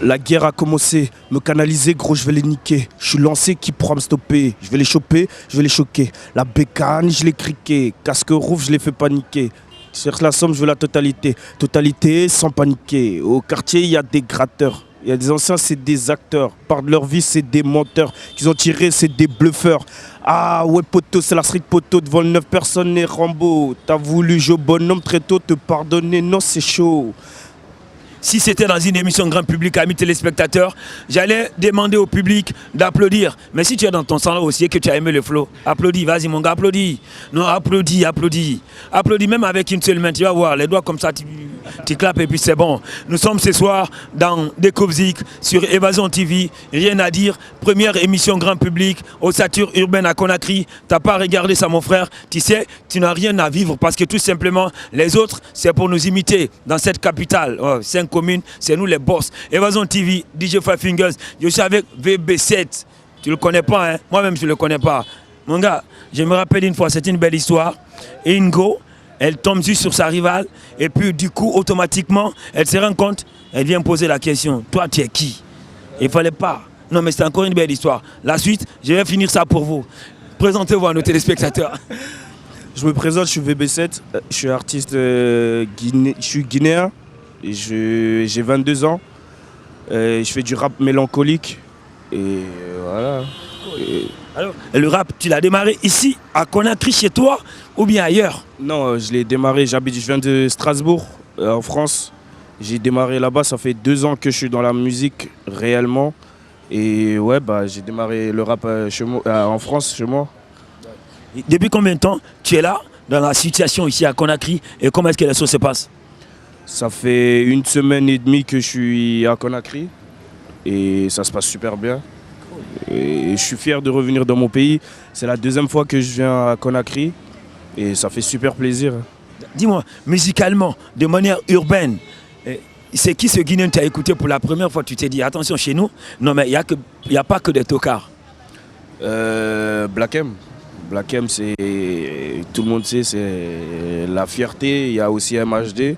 La guerre a commencé, me canaliser, gros, je vais les niquer. Je suis lancé, qui pourra me stopper? Je vais les choper, je vais les choquer. La bécane, je l'ai criqué. Casque rouge, je les fais paniquer. Je cherche la somme, je veux la totalité. Totalité sans paniquer. Au quartier, il y a des gratteurs. Il y a des anciens, c'est des acteurs. Par de leur vie, c'est des menteurs. Qu'ils ont tiré, c'est des bluffeurs. Ah ouais, poteau, c'est la street poteau. Devant le 9, personne n'est Rambo. T'as voulu jouer bonhomme très tôt, te pardonner, non, c'est chaud. Si c'était dans une émission grand public, amis téléspectateurs, j'allais demander au public d'applaudir. Mais si tu es dans ton sang là aussi et que tu as aimé le flow, applaudis, vas-y mon gars, applaudis. Non, applaudis, applaudis. Applaudis même avec une seule main, tu vas voir, les doigts comme ça, tu clapes et puis c'est bon. Nous sommes ce soir dans Découvzik sur Évasion TV, rien à dire. Première émission grand public, ossature urbaine à Conakry. T'as pas regardé ça mon frère, tu sais, tu n'as rien à vivre parce que tout simplement, les autres, c'est pour nous imiter dans cette capitale. Oh, commune, c'est nous les boss. Évasion TV, DJ Five Fingers, je suis avec VB7. Tu le connais pas, hein? Moi-même je le connais pas. Mon gars, je me rappelle une fois, c'était une belle histoire. Ingo, elle tombe juste sur sa rivale et puis du coup, automatiquement, elle se rend compte, elle vient poser la question, toi tu es qui? Il fallait pas. Non mais c'est encore une belle histoire. La suite, je vais finir ça pour vous. Présentez-vous à nos téléspectateurs. Je me présente, je suis VB7, je suis artiste je suis guinéen. J'ai 22 ans, je fais du rap mélancolique et voilà. Alors, le rap, tu l'as démarré ici, à Conakry, chez toi, ou bien ailleurs? Non, je l'ai démarré, je viens de Strasbourg, en France. J'ai démarré là-bas, ça fait 2 ans que je suis dans la musique réellement. Et ouais, bah, j'ai démarré le rap chez moi, en France, chez moi. Depuis combien de temps tu es là, dans la situation ici à Conakry, et comment est-ce que les choses se passent? Ça fait 1 semaine et demie que je suis à Conakry et ça se passe super bien. Et je suis fier de revenir dans mon pays. C'est la 2e fois que je viens à Conakry et ça fait super plaisir. Dis-moi, musicalement, de manière urbaine, c'est qui ce Guinéen que tu as écouté pour la première fois? Tu t'es dit, attention chez nous, non mais il n'y a pas que des tocards. Black M. Black M, c'est, tout le monde sait, c'est la fierté. Il y a aussi MHD.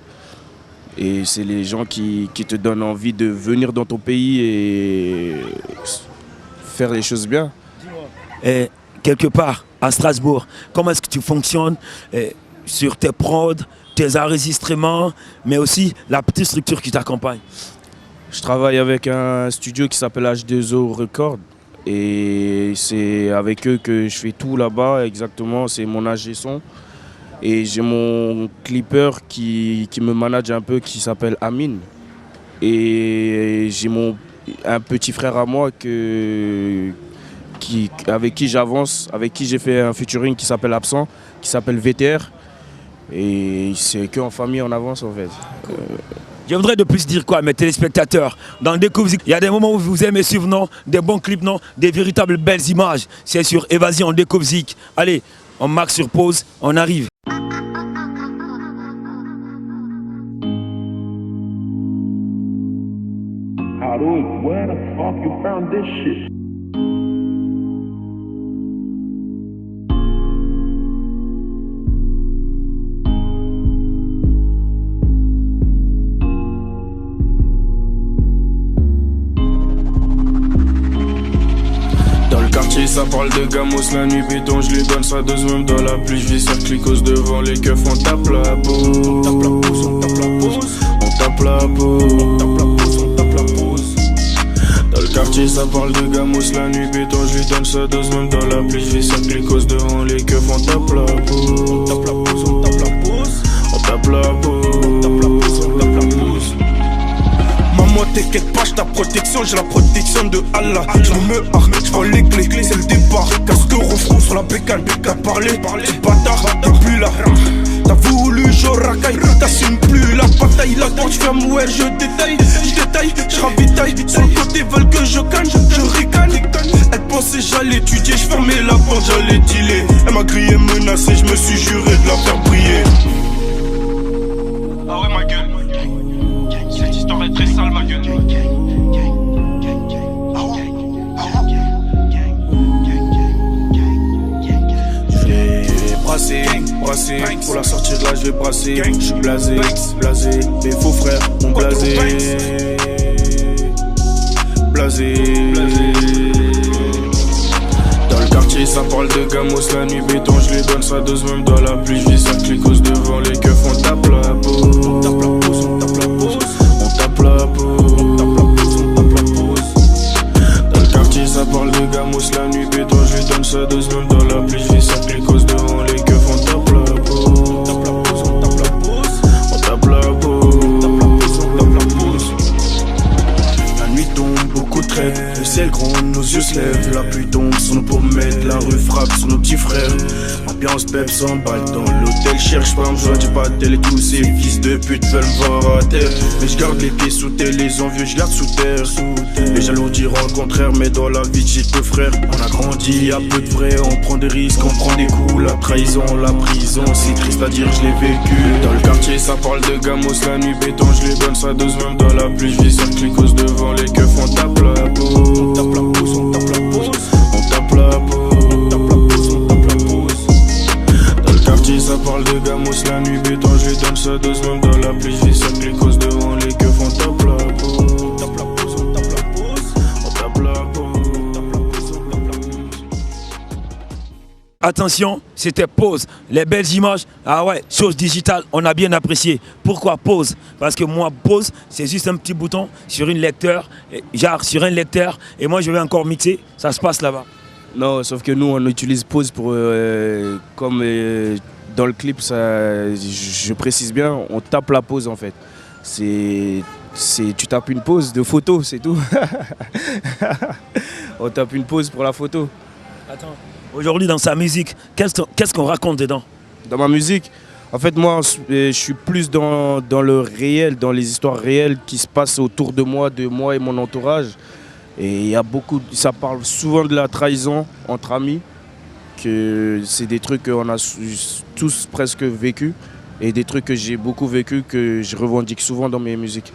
Et c'est les gens qui te donnent envie de venir dans ton pays et faire les choses bien. Et quelque part, à Strasbourg, comment est-ce que tu fonctionnes sur tes prods, tes enregistrements, mais aussi la petite structure qui t'accompagne? Je travaille avec un studio qui s'appelle H2O Record. Et c'est avec eux que je fais tout là-bas, exactement, c'est mon ingé son. Et j'ai mon clipper qui me manage un peu, qui s'appelle Amine. Et j'ai un petit frère à moi avec qui j'avance, avec qui j'ai fait un featuring qui s'appelle Absent, qui s'appelle VTR. Et c'est qu'en famille on avance en fait. Je voudrais de plus dire quoi à mes téléspectateurs? Dans Découvzik, il y a des moments où vous aimez suivre, non? Des bons clips, non? Des véritables belles images. C'est sur Évasion Découvzik. Allez, on marque sur pause, on arrive. Where the fuck you found this shit? Dans le quartier ça parle de gamos, la nuit béton je lui donne sa dose même dans la pluie. Je vis sur clicos devant les keufs, on tape la bouse. On tape la bouse, on tape la bouse. On tape la bouse, on tape la bouse, on tape la bouse. Dans le quartier ça parle de gamos, la nuit béton je lui donne sa dose même dans la pluie. Je vis sur clicos devant les keufs, on tape la bouse. On tape la bouse, on tape la bouse. On tape la bouse, on tape la bouse, on tape la bouse. Maman t'inquiète pas, j'ai ta protection, j'ai la protection de Allah. Je me arme, je prends les clés, c'est le départ. Casque refroid sur la bécane, t'as parlé, ce bâtard, t'es plus là. T'as voulu je racaille, t'assumes plus la bataille. La porte ferme, ouais je détaille, je ravitaille. Sur le côté veulent que je gagne, je ricane. Elle pensait j'allais étudier, je fermais la porte, j'allais dealer. Elle m'a crié menacé, je me suis juré de la faire briller. Ah ouais ma gueule, cette histoire est très sale ma gueule. Brassé, pour la sortie de là je vais brasser. Je suis blasé, mais faux frère, mon blasé. blasé. Dans le quartier ça parle de gamos, la nuit béton je lui donne sa dose même dans la pluie. Je vis ça clicos devant les keufs, on tape la pause. On tape la pause, on tape la pause. On tape la pause, on tape la pause, on tape la pause. Dans le quartier ça parle de gamos, la nuit béton je lui donne sa dose même dans la pluie. Je vis ça clicos devant les keufs, on tape la pause. On tape la pause, on tape la pause. On tape la pause, on tape la pause, on tape la pause. La nuit tombe, beaucoup de trêves. Le ciel gronde, nos yeux se lèvent. La pluie tombe sur nos pommettes. La rue frappe sur nos petits frères. Ambiance pep s'emballe dans l'hôtel. Cherche pas, me joie du patel. Et tous ces fils de pute veulent me voir à terre. Mais je garde les pieds sous terre. Les envieux je garde sous terre. Les jaloux diront le contraire. Mais dans la vie j'ai deux frères. On a grandi, y'a peu de vrai. On prend des risques, on prend des coups. La trahison, la prison, c'est triste à dire, je l'ai vécu. Dans le quartier ça parle de gamos. La nuit béton, je lui donne sa dose même dans la pluie. Je vis sur clicos devant les keufs, on tape la pause. On tape la pause, on tape la pause. On tape la pause, on tape la pause, on tape la pause. Dans le quartier ça parle de gamos. La nuit béton, je lui donne sa dose même dans la pluie. Je vis sur clicos devant les keufs, on tape la pause. On tape la pause, on tape la pause. On tape la pause, on tape la pause, on tape la pause. Attention, c'était Pause. Les belles images, ah ouais, chose digitale, on a bien apprécié. Pourquoi Pause? Parce que moi, Pause, c'est juste un petit bouton sur une lecteur, genre sur un lecteur, et moi je vais encore mixer, ça se passe là-bas. Non, sauf que nous, on utilise pause pour, comme dans le clip, ça, je précise bien, on tape la pause en fait. Tu tapes une pause de photo, c'est tout. On tape une pause pour la photo. Attends, aujourd'hui dans sa musique, qu'est-ce qu'on raconte dedans? Dans ma musique, en fait, moi, je suis plus dans le réel, dans les histoires réelles qui se passent autour de moi et mon entourage. Et il y a beaucoup, ça parle souvent de la trahison entre amis, que c'est des trucs qu'on a tous presque vécu et des trucs que j'ai beaucoup vécu, que je revendique souvent dans mes musiques.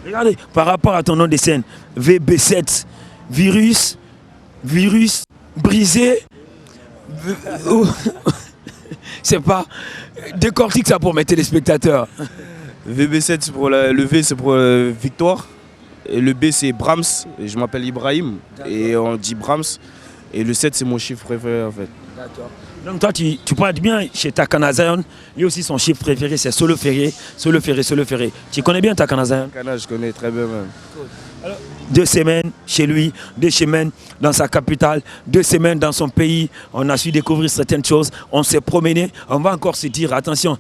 Regardez, par rapport à ton nom de scène, VB7, virus brisé, c'est pas, décortique ça pour mes téléspectateurs. VB7, c'est pour le V, c'est pour victoire. Et le B, c'est Brahms. Et je m'appelle Ibrahim. Et on dit Brahms. Et le 7, c'est mon chiffre préféré en fait. D'accord. Donc toi, tu parles bien chez Takana Zion. Lui aussi, son chiffre préféré, c'est Solo Ferré. Tu connais bien Takana Zion? Takana, je connais très bien même. Cool. Alors, 2 semaines chez lui, 2 semaines dans sa capitale, 2 semaines dans son pays. On a su découvrir certaines choses. On s'est promené. On va encore se dire, attention,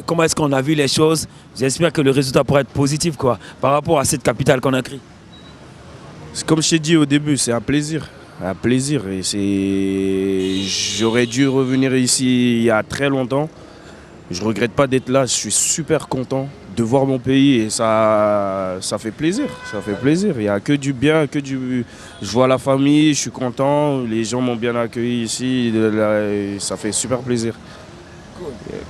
comment est-ce qu'on a vu les choses? J'espère que le résultat pourra être positif quoi, par rapport à cette capitale qu'on a créée. Comme je t'ai dit au début, c'est un plaisir. Un plaisir. Et j'aurais dû revenir ici il y a très longtemps. Je ne regrette pas d'être là. Je suis super content de voir mon pays et ça fait plaisir. Ça fait plaisir. Il n'y a que du bien, Je vois la famille, je suis content. Les gens m'ont bien accueilli ici. Ça fait super plaisir.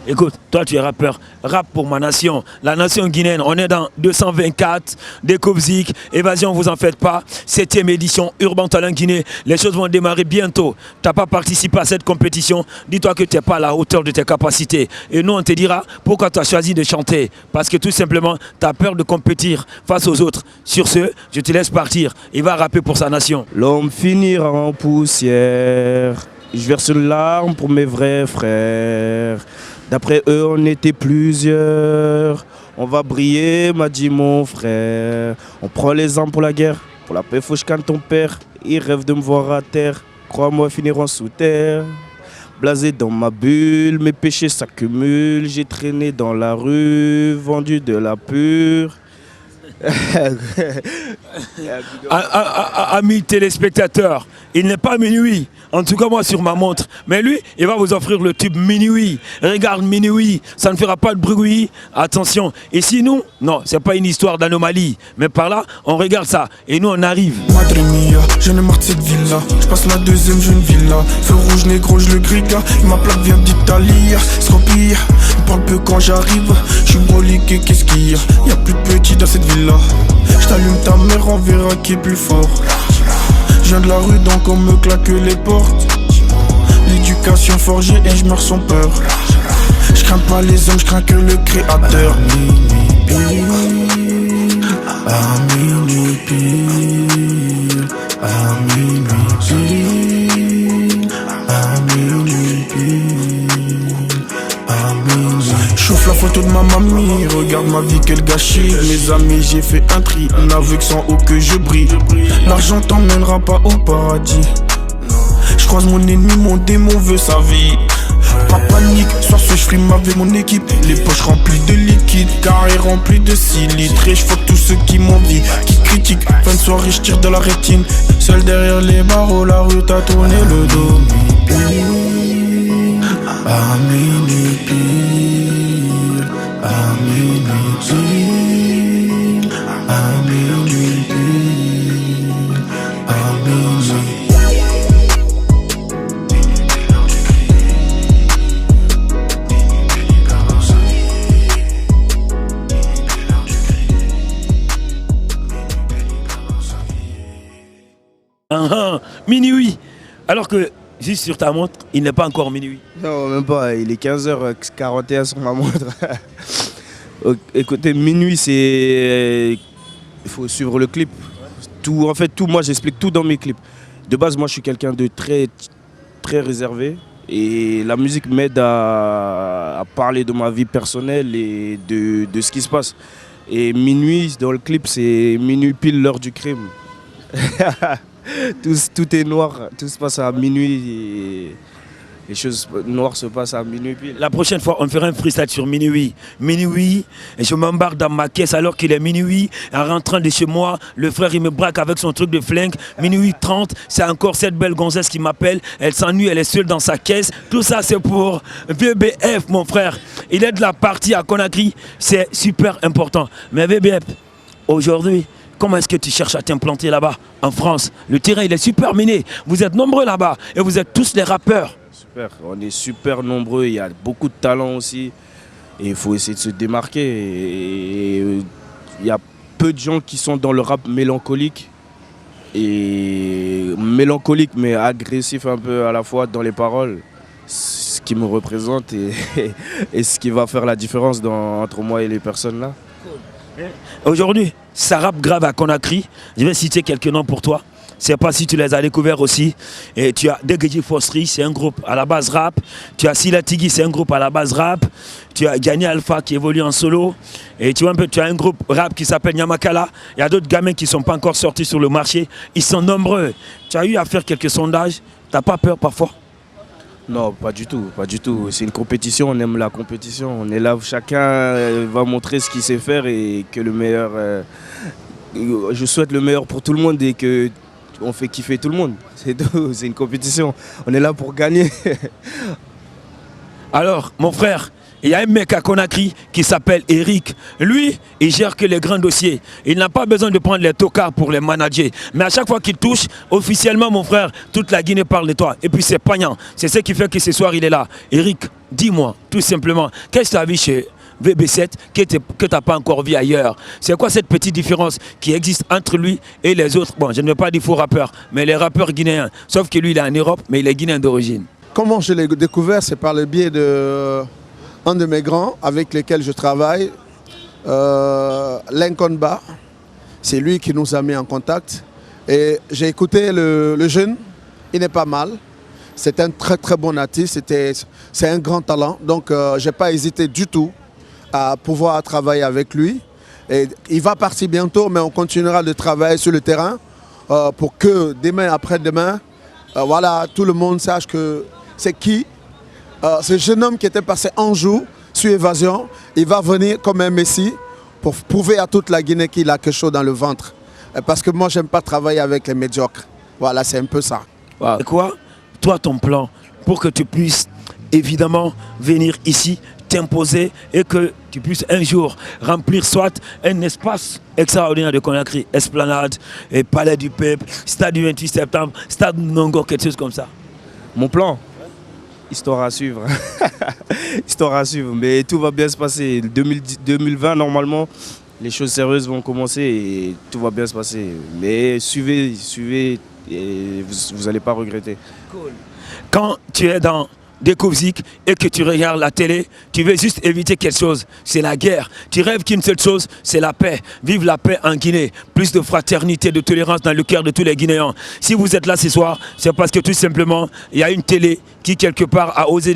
Écoute, toi tu es rappeur, rap pour ma nation, la nation guinéenne. On est dans 224, découvre Zik, Évasion, vous en faites pas. 7e édition, Urban Talent Guinée. Les choses vont démarrer bientôt. Tu n'as pas participé à cette compétition. Dis-toi que tu n'es pas à la hauteur de tes capacités. Et nous, on te dira pourquoi tu as choisi de chanter. Parce que tout simplement, tu as peur de compétir face aux autres. Sur ce, je te laisse partir. Il va rapper pour sa nation. L'homme finira en poussière. Je verse une larme pour mes vrais frères. D'après eux, on était plusieurs. On va briller, m'a dit mon frère. On prend les armes pour la guerre. Pour la paix, faut que je canne ton père. Il rêve de me voir à terre. Crois-moi, finiront sous terre. Blasé dans ma bulle, mes péchés s'accumulent. J'ai traîné dans la rue, vendu de la pure. Amis téléspectateurs, il n'est pas minuit, en tout cas moi sur ma montre, mais lui il va vous offrir le tube minuit. Regarde minuit, ça ne fera pas de bruit. Attention, ici nous, non, c'est pas une histoire d'anomalie, mais par là on regarde ça et nous on arrive. Madre mia, j'en ai marre de cette ville là. Je passe la deuxième jeune villa. Feu rouge négro, je le grille. Ma plaque vient d'Italie. Scopie, il parle peu quand j'arrive. Je suis broliqué, qu'est-ce qu'il y a? Y'a plus de petits dans cette ville là. J't'allume ta mère, on verra qui est plus fort. Je viens de la rue donc on me claque les portes. L'éducation forgée et je meurs sans peur. Je crains pas les hommes, je crains que le créateur. À minuit. quel gâchis. Mes amis, j'ai fait un tri. N'avoue que sans eau que je brille. L'argent t'emmènera pas au paradis. Je croise mon ennemi, mon démon veut sa vie. Pas panique, soir ce je frime avec mon équipe. Les poches remplies de liquide, carré rempli de 6 litres. Et je fuck tous ceux qui m'envient, qui critiquent. Fin de soirée, je tire de la rétine. Seul derrière les barreaux, la rue t'a tourné le dos. À minuit pile, à minuit pile, à minuit pile, à minuit. Minuit. Alors que juste sur ta montre, il n'est pas encore minuit. Non, même pas, il est 15h41 sur ma montre. Écoutez, minuit, c'est... Il faut suivre le clip. Tout, en fait, tout, moi j'explique tout dans mes clips. De base, moi je suis quelqu'un de très réservé. Et la musique m'aide à parler de ma vie personnelle et de ce qui se passe. Et minuit, dans le clip, c'est minuit pile l'heure du crime. Tout est noir, tout se passe à minuit et les choses noires se passent à minuit pile. La prochaine fois, on fera un freestyle sur minuit. Minuit, et je m'embarque dans ma caisse alors qu'il est minuit. En rentrant de chez moi, le frère il me braque avec son truc de flingue. Minuit 30, c'est encore cette belle gonzesse qui m'appelle. Elle s'ennuie, elle est seule dans sa caisse. Tout ça c'est pour VBF mon frère. Il est de la partie à Conakry, c'est super important. Mais VBF, aujourd'hui, comment est-ce que tu cherches à t'implanter là-bas, en France? Le terrain, il est super miné. Vous êtes nombreux là-bas et vous êtes tous des rappeurs. Super, on est super nombreux, il y a beaucoup de talent aussi. Et il faut essayer de se démarquer. Et il y a peu de gens qui sont dans le rap mélancolique. Et mélancolique mais agressif un peu à la fois dans les paroles. Ce qui me représente et ce qui va faire la différence entre moi et les personnes là. Aujourd'hui, ça rappe grave à Conakry. Je vais citer quelques noms pour toi. Je ne sais pas si tu les as découverts aussi. Et tu as Degeji Fosri, c'est un groupe à la base rap. Tu as Sila Tigui, c'est un groupe à la base rap. Tu as Gianni Alpha qui évolue en solo. Et tu vois un peu, tu as un groupe rap qui s'appelle Nyamakala. Il y a d'autres gamins qui ne sont pas encore sortis sur le marché. Ils sont nombreux. Tu as eu à faire quelques sondages. Tu n'as pas peur parfois? Non, pas du tout, pas du tout. C'est une compétition, on aime la compétition. On est là où chacun va montrer ce qu'il sait faire et que le meilleur... je souhaite le meilleur pour tout le monde et qu'on fait kiffer tout le monde. C'est tout, c'est une compétition. On est là pour gagner. Alors, mon frère, il y a un mec à Conakry qui s'appelle Eric. Lui, il gère que les grands dossiers. Il n'a pas besoin de prendre les tocards pour les manager. Mais à chaque fois qu'il touche, officiellement, mon frère, toute la Guinée parle de toi. Et puis c'est Pagnan. C'est ce qui fait que ce soir, il est là. Eric, dis-moi, tout simplement, qu'est-ce que tu as vu chez VB7 que tu n'as pas encore vu ailleurs? C'est quoi cette petite différence qui existe entre lui et les autres? Bon, je ne veux pas dire faux rappeurs, mais les rappeurs guinéens. Sauf que lui, il est en Europe, mais il est guinéen d'origine. Comment je l'ai découvert? C'est par le biais de... un de mes grands avec lesquels je travaille, Lincoln Bar, c'est lui qui nous a mis en contact. Et j'ai écouté le jeune, il n'est pas mal. C'est un très très bon artiste, c'est un grand talent. Donc je n'ai pas hésité du tout à pouvoir travailler avec lui. Et il va partir bientôt, mais on continuera de travailler sur le terrain pour que demain, après-demain, voilà, tout le monde sache que c'est qui. Ce jeune homme qui était passé en jour sur Évasion, il va venir comme un messie pour prouver à toute la Guinée qu'il a quelque chose dans le ventre. Parce que moi, je n'aime pas travailler avec les médiocres. Voilà, c'est un peu ça. Wow. Et quoi, toi, ton plan, pour que tu puisses évidemment venir ici, t'imposer et que tu puisses un jour remplir soit un espace extraordinaire de Conakry, Esplanade, et Palais du Peuple, Stade du 28 septembre, Stade Nongo, quelque chose comme ça. Mon plan, histoire à suivre. Histoire à suivre, mais tout va bien se passer. 2020, normalement, les choses sérieuses vont commencer et tout va bien se passer. Mais suivez et vous n'allez pas regretter. Cool. Quand tu es dans Découvzik et que tu regardes la télé, tu veux juste éviter quelque chose, c'est la guerre. Tu rêves qu'une seule chose, c'est la paix. Vive la paix en Guinée. Plus de fraternité, de tolérance dans le cœur de tous les Guinéens. Si vous êtes là ce soir, c'est parce que tout simplement, il y a une télé qui quelque part a osé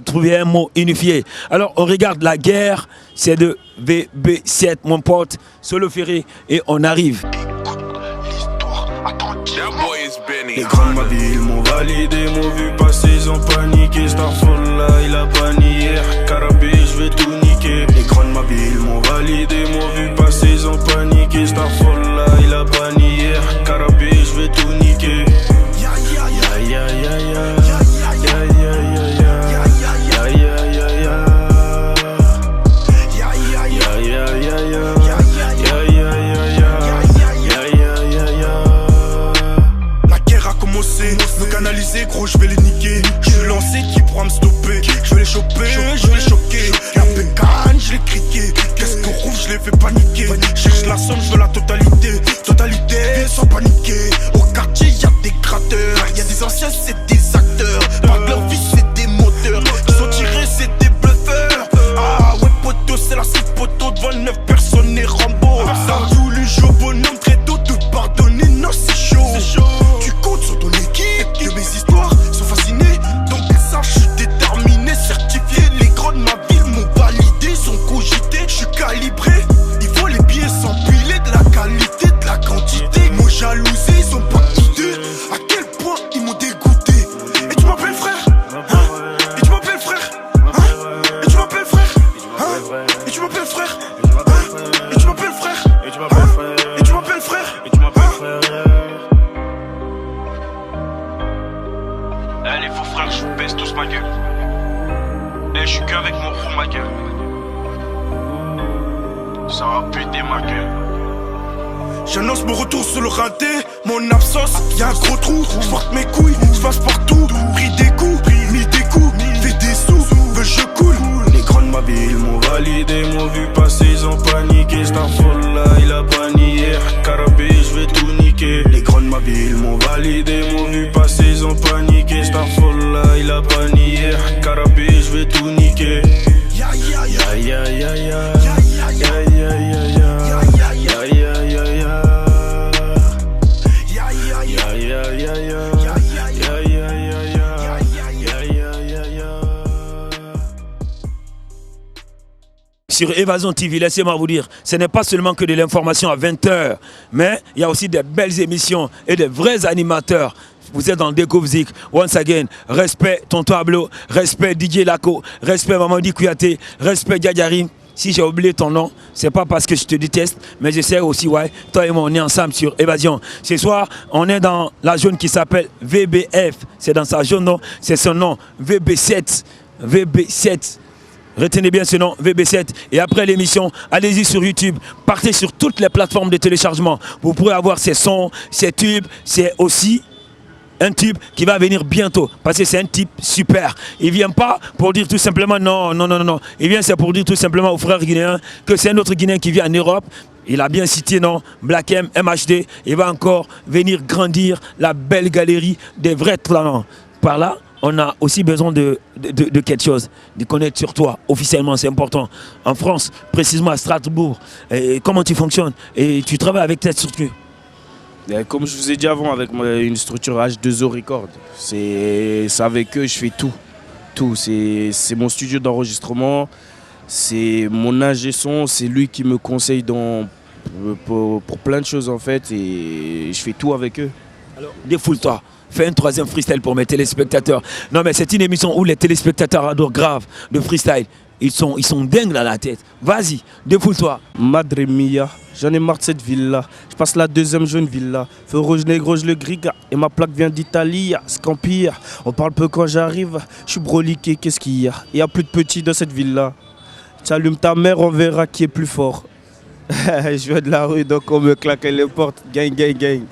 trouver un mot unifié. Alors on regarde la guerre, c'est de VB7 mon pote, Solo Ferré, et on arrive. Les grandes ma ville m'ont validé, m'ont vu passer, ils ont paniqué. Starfall là, il a banni hier. Carabé, je vais tout niquer. Les grandes ma ville m'ont validé, m'ont vu passer, ils ont paniqué. Starfall là, il a banni hier. Carabé, je vais tout niquer. Ya ya ya ya ya ya ya ya ya ya ya ya ya me canaliser, gros, je vais les niquer. Je suis lancé, qui pourra me stopper? Je vais les choper, je vais les choquer. La bécane, je l'ai criqué. Qu'est-ce qu'on roule, je les fais paniquer. Cherche la somme, je veux la totalité. Totalité, sans paniquer. Au quartier, y'a des cratères. Y'a des anciens, c'est des acteurs. Pas de leur vie, c'est des moteurs. Qui sont tirés, c'est des bluffeurs. Ah ouais, poteau, c'est la suite, poteau. Devant 9 personnes et Rambo. Ça voulu jouer au bonhomme très tôt. Te pardonner, non, c'est chaud. Tu comptes sur ton équipe, que mes histoires sont fascinées. Donc ça, je suis déterminé, certifié. Les grands de ma ville m'ont validé, sont cogité. Je suis calibré, il faut les billets s'empiler. De la qualité, de la quantité. Ils m'ont jalousé, ils ont pas idée à quel point ils m'ont dégoûté. Et tu m'appelles frère, hein? Et tu m'appelles frère, hein? Et tu m'appelles frère, hein? Et tu m'appelles frère, hein? Et tu m'appelles frère, hein? Et tu m'appelles frère, et tu m'appelles frère. Eh les faux frères, je vous baisse tous ma gueule. Eh je suis qu'avec mon roux ma gueule. Ça va péter ma gueule. J'annonce mon retour sur le raté, mon absence, y'a un gros trou. J'porte mes couilles, j'passe partout. Pris des coups, mis des coups, fais des sous, veux je coule. Les grands de ma ville m'ont validé, m'ont vu passer, ils ont paniqué. Starfall là, il a banni hier. Carabé, je vais tout niquer. Les grands de ma ville m'ont validé, m'ont vu passer, ils ont paniqué. Starfall là, il a banni hier. Carabé, je vais tout niquer. Ya ya ya ya ya ya ya ya ya ya Sur Évasion TV, laissez-moi vous dire, ce n'est pas seulement que de l'information à 20h, mais il y a aussi des belles émissions et des vrais animateurs. Vous êtes dans Déco Musique, once again, respect Tonton Ablo, respect DJ Lako, respect Mamadi Kouyaté, respect Diadiarim. Si j'ai oublié ton nom, c'est pas parce que je te déteste, mais je sais aussi, ouais, toi et moi, on est ensemble sur Évasion. Ce soir, on est dans la zone qui s'appelle VBF. C'est dans sa zone, non? C'est son nom, VB7. VB7. Retenez bien ce nom, VB7. Et après l'émission, allez-y sur YouTube, partez sur toutes les plateformes de téléchargement. Vous pourrez avoir ces sons, ces tubes, c'est aussi un tube qui va venir bientôt, parce que c'est un type super. Il vient pas pour dire tout simplement non. Il vient c'est pour dire tout simplement aux frères guinéens que c'est un autre Guinéen qui vit en Europe. Il a bien cité non, Black M, MHD. Il va encore venir grandir la belle galerie des vrais talents. Par là, on a aussi besoin de quelque chose, de connaître sur toi, officiellement, c'est important. En France, précisément à Strasbourg, et comment tu fonctionnes et tu travailles avec cette structure. Comme je vous ai dit avant, avec une structure H2O Record, c'est avec eux je fais tout. C'est mon studio d'enregistrement, c'est mon ingé son, c'est lui qui me conseille pour plein de choses en fait, et je fais tout avec eux. Alors, défoule-toi. Fais un troisième freestyle pour mes téléspectateurs. Non mais c'est une émission où les téléspectateurs adorent grave de freestyle. Ils sont dingues dans la tête. Vas-y, défoule-toi. Madre mia, j'en ai marre de cette ville-là. Je passe la deuxième jeune ville-là. Feu rouge, négro, je le griga. Et ma plaque vient d'Italie, Scampire. On parle peu quand j'arrive. Je suis broliqué, qu'est-ce qu'il y a? Il n'y a plus de petits dans cette ville-là. Tu allumes ta mère, on verra qui est plus fort. Je viens de la rue, donc on me claque les portes. Gang, gang, gang.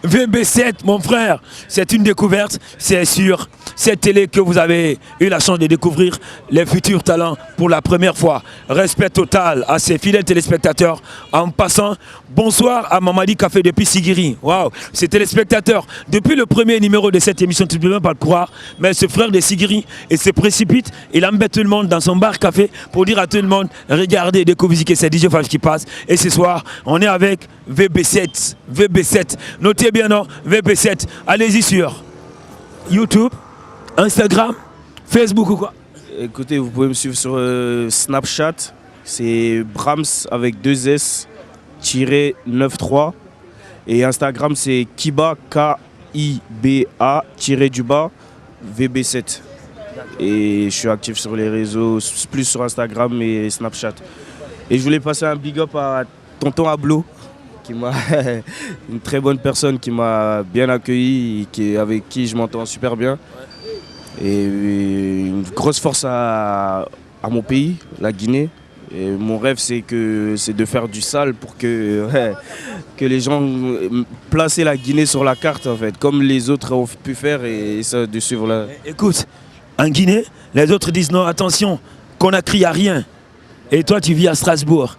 VB7, mon frère, c'est une découverte. C'est sur cette télé que vous avez eu la chance de découvrir les futurs talents pour la première fois. Respect total à ses fidèles téléspectateurs. En passant, bonsoir à Mamadi Café depuis Sigiri. Waouh, ces téléspectateurs, depuis le premier numéro de cette émission, tu ne peux même pas le croire, mais ce frère de Sigiri, il se précipite, il embête tout le monde dans son bar café pour dire à tout le monde, regardez, découvrez que c'est DJ Faf qui passe. Et ce soir, on est avec VB7. VB7. Notez bien non, VB7. Allez-y sur YouTube, Instagram, Facebook ou quoi? Écoutez, vous pouvez me suivre sur Snapchat. C'est Brahms avec 2 S -93. Et Instagram, c'est Kiba, K-I-B-A VB7. Et je suis actif sur les réseaux, plus sur Instagram et Snapchat. Et je voulais passer un big up à Tonton Ablo, une très bonne personne qui m'a bien accueilli, avec qui je m'entends super bien. Et une grosse force à mon pays, la Guinée. Et mon rêve, c'est de faire du sale pour que les gens placer la Guinée sur la carte, en fait, comme les autres ont pu faire, et ça, de suivre là. Écoute, en Guinée, les autres disent non, attention, Conakry a rien. Et toi, tu vis à Strasbourg.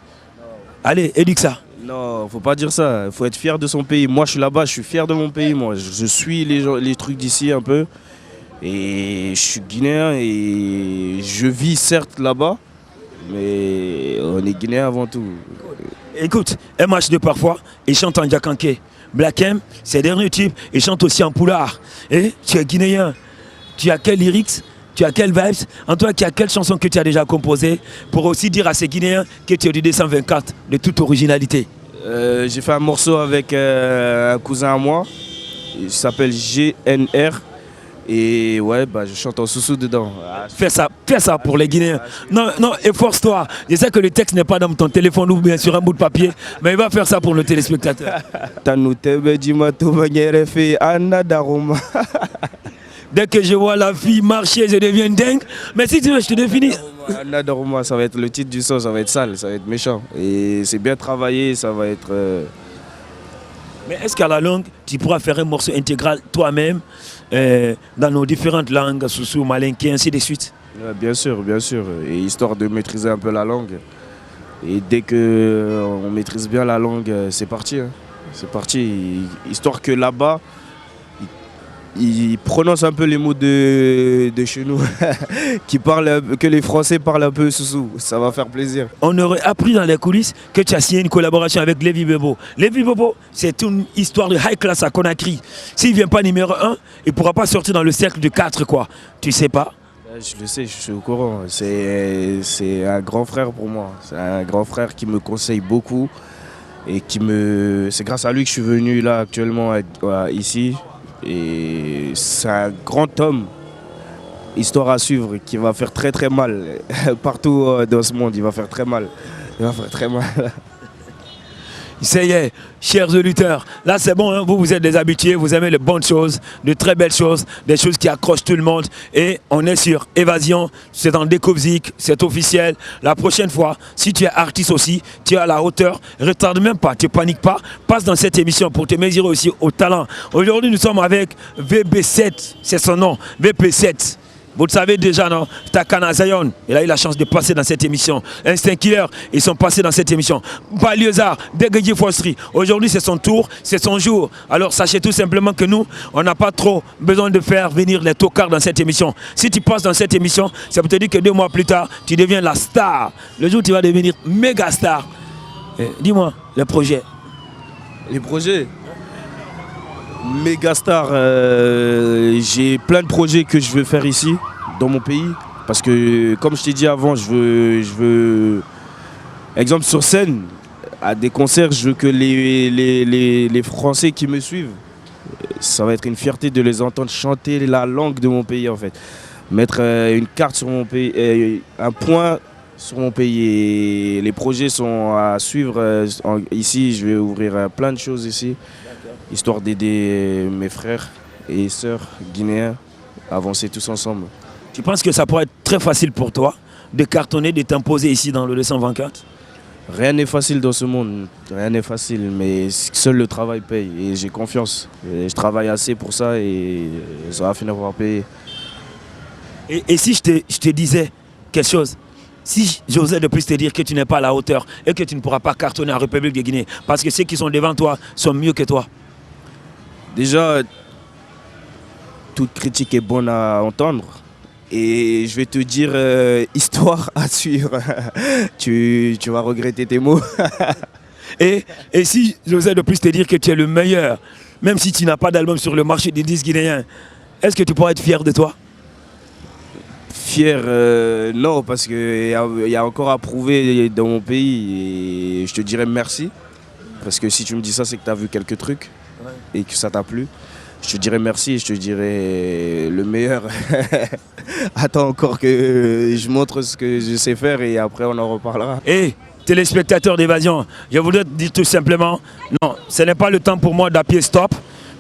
Allez, éduque ça. Non, faut pas dire ça. Il faut être fier de son pays. Moi, je suis là-bas, je suis fier de mon pays. Moi, je suis les trucs d'ici un peu. Et je suis guinéen et je vis certes là-bas, mais on est guinéen avant tout. Écoute, MH2 parfois, il chante en Djakanké. Black M, ses derniers tubes, il chante aussi en Poulard. Et tu es guinéen. Tu as quel lyrics? Tu as quelles vibes? En toi, qui a quelle chanson que tu as déjà composée pour aussi dire à ces Guinéens que tu es du 224 de toute originalité? J'ai fait un morceau avec un cousin à moi. Il s'appelle GNR. Et ouais, bah, je chante en sous-sous dedans. Fais ça pour les Guinéens. Non, efforce-toi. Je sais que le texte n'est pas dans ton téléphone ou bien sur un bout de papier, mais il va faire ça pour nos téléspectateurs. Dès que je vois la fille marcher, je deviens dingue. Mais si tu veux, je te définis. Anna Daruma, ça va être le titre du son, ça va être sale, ça va être méchant. Et c'est bien travaillé, ça va être... Mais est-ce qu'à la longue, tu pourras faire un morceau intégral toi-même dans nos différentes langues, Soussou, Malinké, ainsi de suite? Bien sûr, bien sûr. Et histoire de maîtriser un peu la langue. Et dès qu'on maîtrise bien la langue, c'est parti. Hein. C'est parti. Histoire que là-bas, ils prononcent un peu les mots de chez nous, que les Français parlent un peu sous. Ça va faire plaisir. On aurait appris dans les coulisses que tu as signé une collaboration avec Lévi Bebo. Lévi Bebo, c'est une histoire de high class à Conakry. S'il ne vient pas numéro 1, il ne pourra pas sortir dans le cercle de 4, quoi. Tu sais pas? Je le sais, je suis au courant. C'est un grand frère pour moi. C'est un grand frère qui me conseille beaucoup. Et c'est grâce à lui que je suis venu là actuellement ici. Et c'est un grand homme, histoire à suivre, qui va faire très très mal. Partout dans ce monde, il va faire très mal. Il va faire très mal. Ça y est, chers auditeurs, là c'est bon, hein, vous êtes des habitués, vous aimez les bonnes choses, de très belles choses, des choses qui accrochent tout le monde. Et on est sur Évasion, c'est dans Découvzik, c'est officiel. La prochaine fois, si tu es artiste aussi, tu es à la hauteur, retarde même pas, tu paniques pas, passe dans cette émission pour te mesurer aussi au talent. Aujourd'hui, nous sommes avec VB7, c'est son nom, VP7. Vous le savez déjà, non? Takana Zion, il a eu la chance de passer dans cette émission. Instinct Killer, ils sont passés dans cette émission. Balioza, Degedji Fostri, aujourd'hui c'est son tour, c'est son jour. Alors sachez tout simplement que nous, on n'a pas trop besoin de faire venir les tocards dans cette émission. Si tu passes dans cette émission, ça peut te dire que 2 mois plus tard, tu deviens la star. Le jour où tu vas devenir méga star. Dis-moi, les projets. Les projets Mégastar, j'ai plein de projets que je veux faire ici, dans mon pays. Parce que, comme je t'ai dit avant, je veux... Exemple, sur scène, à des concerts, je veux que les Français qui me suivent, ça va être une fierté de les entendre chanter la langue de mon pays, en fait. Mettre une carte sur mon pays, un point sur mon pays. Et les projets sont à suivre. Ici, je vais ouvrir plein de choses ici. Histoire d'aider mes frères et sœurs guinéens à avancer tous ensemble. Tu penses que ça pourrait être très facile pour toi de cartonner, de t'imposer ici dans le 224? Rien n'est facile dans ce monde, rien n'est facile, mais seul le travail paye et j'ai confiance. Et je travaille assez pour ça et ça va finir par payer. Et si je te disais quelque chose, si j'osais de plus te dire que tu n'es pas à la hauteur et que tu ne pourras pas cartonner en République de Guinée, parce que ceux qui sont devant toi sont mieux que toi? Déjà, toute critique est bonne à entendre. Et je vais te dire, histoire à suivre. tu vas regretter tes mots. et si j'osais de plus te dire que tu es le meilleur, même si tu n'as pas d'album sur le marché des disques guinéens, est-ce que tu pourrais être fier de toi? Fier, non, parce qu'il y a encore à prouver dans mon pays et je te dirais merci. Parce que si tu me dis ça, c'est que tu as vu quelques trucs et que ça t'a plu. Je te dirais merci et je te dirais le meilleur. Attends encore que je montre ce que je sais faire et après on en reparlera. Et téléspectateurs d'Évasion, je voudrais te dire tout simplement, non, ce n'est pas le temps pour moi d'appuyer stop.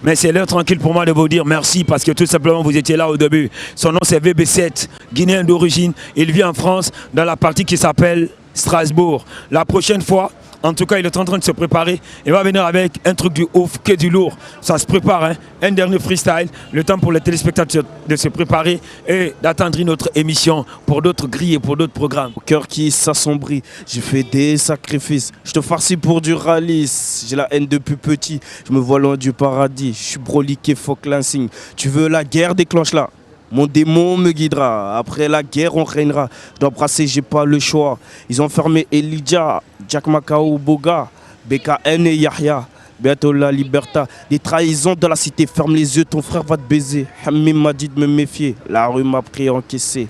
Mais c'est l'heure tranquille pour moi de vous dire merci parce que tout simplement vous étiez là au début. Son nom c'est VB7, Guinéen d'origine. Il vit en France dans la partie qui s'appelle Strasbourg. La prochaine fois, en tout cas il est en train de se préparer. Il va venir avec un truc du ouf, que du lourd. Ça se prépare, hein? Un dernier freestyle. Le temps pour les téléspectateurs de se préparer et d'attendre une autre émission pour d'autres grilles et pour d'autres programmes. Au cœur qui s'assombrit, j'ai fait des sacrifices. Je te farcis pour du rallye. J'ai la haine depuis petit. Je me vois loin du paradis. Je suis broliqué, fuck l'insigne. Tu veux la guerre, déclenche-la. Mon démon me guidera. Après la guerre, on régnera. Je dois brasser, j'ai pas le choix. Ils ont fermé Elijah, Jack Macao, Boga, BKN et Yahya. Bientôt la liberté. Des trahisons dans la cité. Ferme les yeux, ton frère va te baiser. Hamim m'a dit de me méfier. La rue m'a pris encaissé.